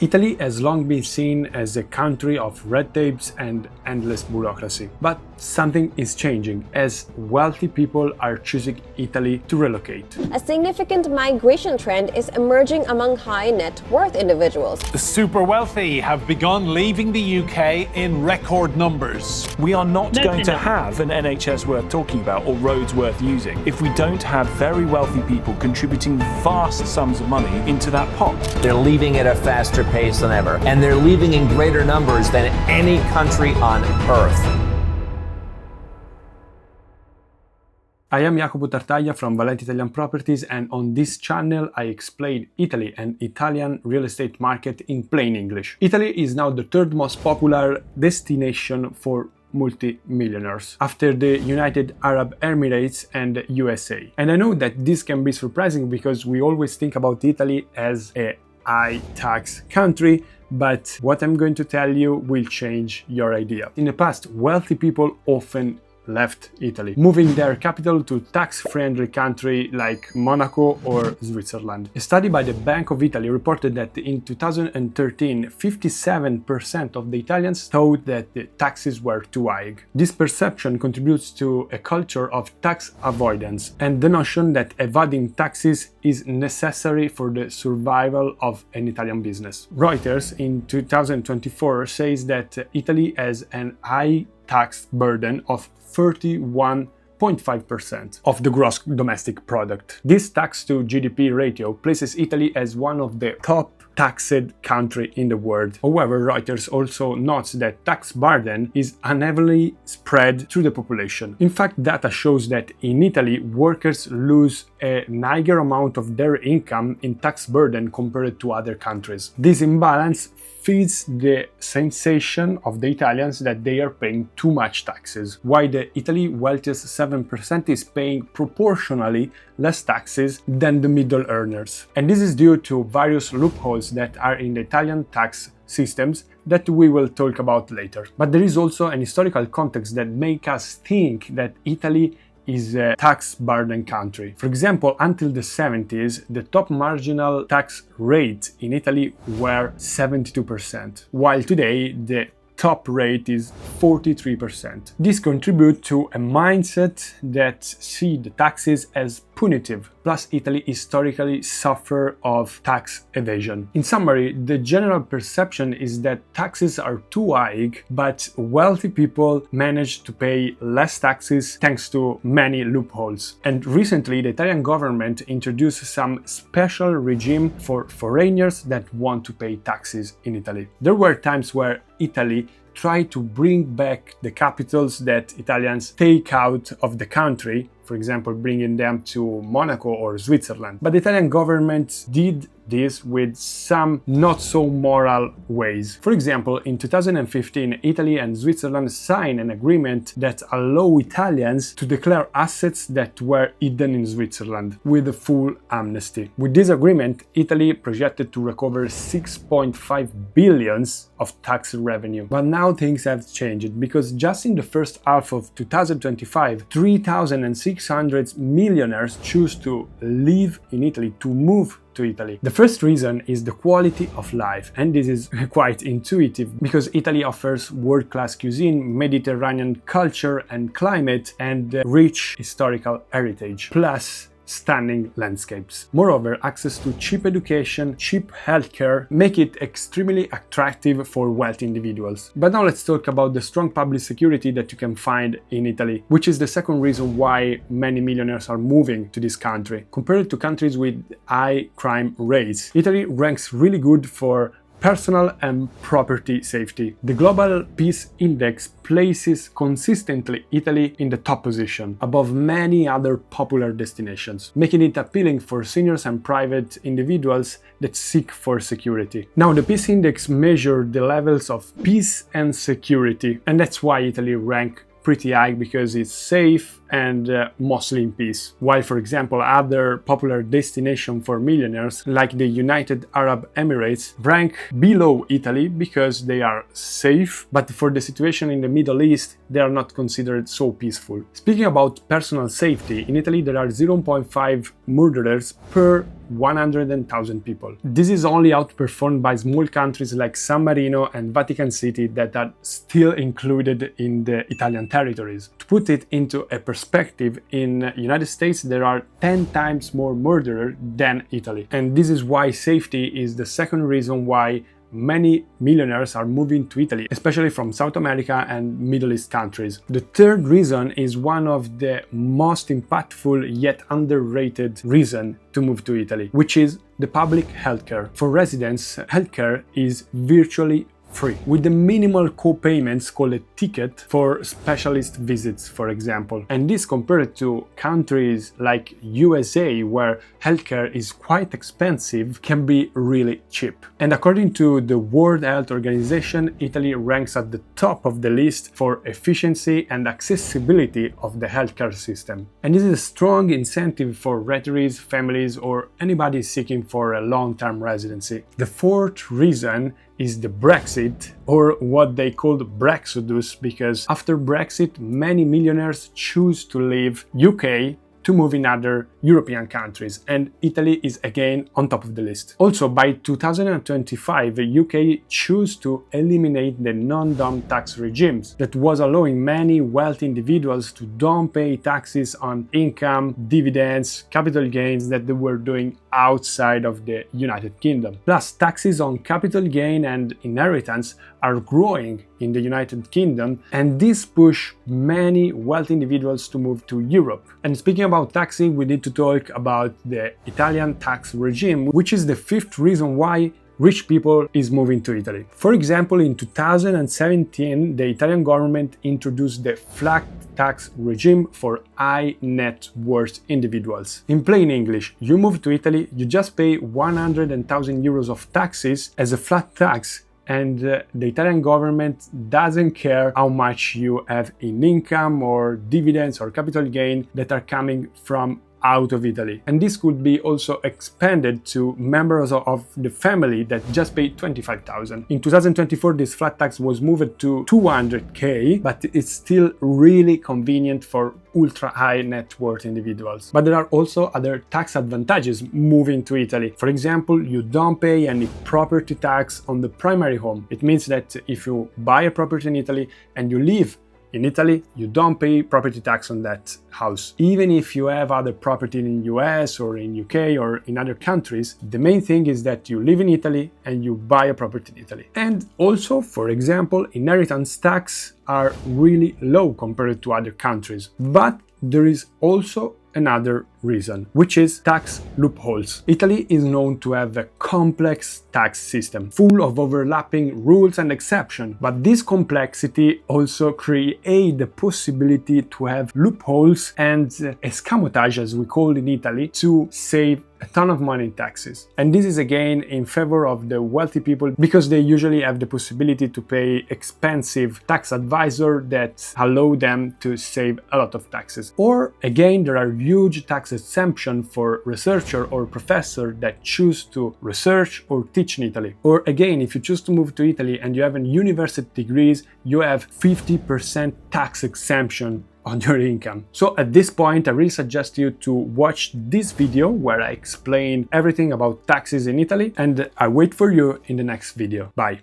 Italy has long been seen as a country of red tapes and endless bureaucracy. But something is changing as wealthy people are choosing Italy to relocate. A significant migration trend is emerging among high net worth individuals. The super wealthy have begun leaving the UK in record numbers. We are not going to have an NHS worth talking about or roads worth using if we don't have very wealthy people contributing vast sums of money into that pot. They're leaving at a faster pace than ever, and they're leaving in greater numbers than any country on earth. I am Jacopo from Valente Italian Properties, and on this channel I explain Italy and Italian real estate market in plain English. Italy is now the third most popular destination for multi-millionaires after the United Arab Emirates and USA. And I know that this can be surprising because we always think about Italy as a high-tax country, but what I'm going to tell you will change your idea. In the past, wealthy people often left Italy, moving their capital to tax-friendly country like Monaco or Switzerland. A study by the Bank of Italy reported that in 2013, 57% of the Italians thought that the taxes were too high. This perception contributes to a culture of tax avoidance and the notion that evading taxes is necessary for the survival of an Italian business. Reuters in 2024 says that Italy has an high tax burden of 31.5% of the gross domestic product. This tax to GDP ratio places Italy as one of the top taxed country in the world. However, Reuters also notes that tax burden is unevenly spread through the population. In fact, data shows that in Italy, workers lose a higher amount of their income in tax burden compared to other countries. This imbalance feeds the sensation of the Italians that they are paying too much taxes, while the Italy wealthiest 7% is paying proportionally less taxes than the middle earners. And this is due to various loopholes that are in the Italian tax systems that we will talk about later. But there is also an historical context that makes us think that Italy is a tax burden country. For example, until the 70s, the top marginal tax rate in Italy were 72%, while today the top rate is 43%. This contributes to a mindset that sees the taxes as punitive, plus Italy historically suffered of tax evasion. In summary, the general perception is that taxes are too high, but wealthy people manage to pay less taxes thanks to many loopholes. And recently, the Italian government introduced some special regime for foreigners that want to pay taxes in Italy. There were times where Italy tried to bring back the capitals that Italians take out of the country, for example, bringing them to Monaco or Switzerland. But the Italian government did this with some not so moral ways. For example, in 2015, Italy and Switzerland signed an agreement that allowed Italians to declare assets that were hidden in Switzerland with a full amnesty. With this agreement, Italy projected to recover 6.5 billion of tax revenue. But now things have changed because just in the first half of 2025, 3,600 millionaires choose to live in Italy, to move to Italy. The first reason is the quality of life, and this is quite intuitive because Italy offers world-class cuisine, Mediterranean culture and climate, and rich historical heritage, plus stunning landscapes. Moreover, access to cheap education, cheap healthcare make it extremely attractive for wealthy individuals. But now let's talk about the strong public security that you can find in Italy, which is the second reason why many millionaires are moving to this country. Compared to countries with high crime rates, Italy ranks really good for personal and property safety. The Global Peace Index places consistently Italy in the top position, above many other popular destinations, making it appealing for seniors and private individuals that seek for security. Now, the Peace Index measures the levels of peace and security, and that's why Italy ranks pretty high, because it's safe and mostly in peace. While, for example, other popular destinations for millionaires, like the United Arab Emirates, rank below Italy because they are safe, but for the situation in the Middle East, they are not considered so peaceful. Speaking about personal safety, in Italy there are 0.5 murderers per 100,000 people. This is only outperformed by small countries like San Marino and Vatican City that are still included in the Italian territories. To put it into a perspective, in United States there are 10 times more murderers than Italy. And this is why safety is the second reason why many millionaires are moving to Italy, especially from South America and Middle East countries. The third reason is one of the most impactful yet underrated reasons to move to Italy, which is the public healthcare. For residents, healthcare is virtually free, with the minimal co-payments called a ticket for specialist visits, for example. And this compared to countries like USA, where healthcare is quite expensive, can be really cheap. And according to the World Health Organization, Italy ranks at the top of the list for efficiency and accessibility of the healthcare system. And this is a strong incentive for retirees, families, or anybody seeking for a long-term residency. The fourth reason is the Brexit, or what they call Brexodus, because after Brexit, many millionaires choose to leave UK to move in other European countries, and Italy is again on top of the list. Also, by 2025, the UK chose to eliminate the non-dom tax regimes that was allowing many wealthy individuals to don't pay taxes on income, dividends, capital gains that they were doing outside of the United Kingdom. Plus, taxes on capital gain and inheritance are growing in the United Kingdom, and this pushed many wealthy individuals to move to Europe. And speaking about taxing, we need to talk about the Italian tax regime, which is the fifth reason why rich people is moving to Italy. For example, in 2017, the Italian government introduced the flat tax regime for high net worth individuals. In plain English, you move to Italy, you just pay 100,000 euros of taxes as a flat tax, and the Italian government doesn't care how much you have in income or dividends or capital gain that are coming from out of Italy. And this could be also expanded to members of the family that just pay 25,000. In 2024, this flat tax was moved to 200k, but it's still really convenient for ultra high net worth individuals. But there are also other tax advantages moving to Italy. For example, you don't pay any property tax on the primary home. It means that if you buy a property in Italy and you live in Italy, you don't pay property tax on that house. Even if you have other property in US or in UK or in other countries, the main thing is that you live in Italy and you buy a property in Italy. And also, for example, inheritance tax are really low compared to other countries. But there is also another reason, which is tax loopholes. Italy is known to have a complex tax system, full of overlapping rules and exceptions, but this complexity also creates the possibility to have loopholes and escamotage, as we call in Italy, to save a ton of money in taxes. And this is again in favor of the wealthy people because they usually have the possibility to pay expensive tax advisor that allow them to save a lot of taxes. Or again, there are huge tax exemption for researcher or professor that choose to research or teach in Italy. Or again, if you choose to move to Italy and you have a university degrees, you have 50% tax exemption on your income. So at this point, I really suggest you to watch this video where I explain everything about taxes in Italy, and I wait for you in the next video. Bye.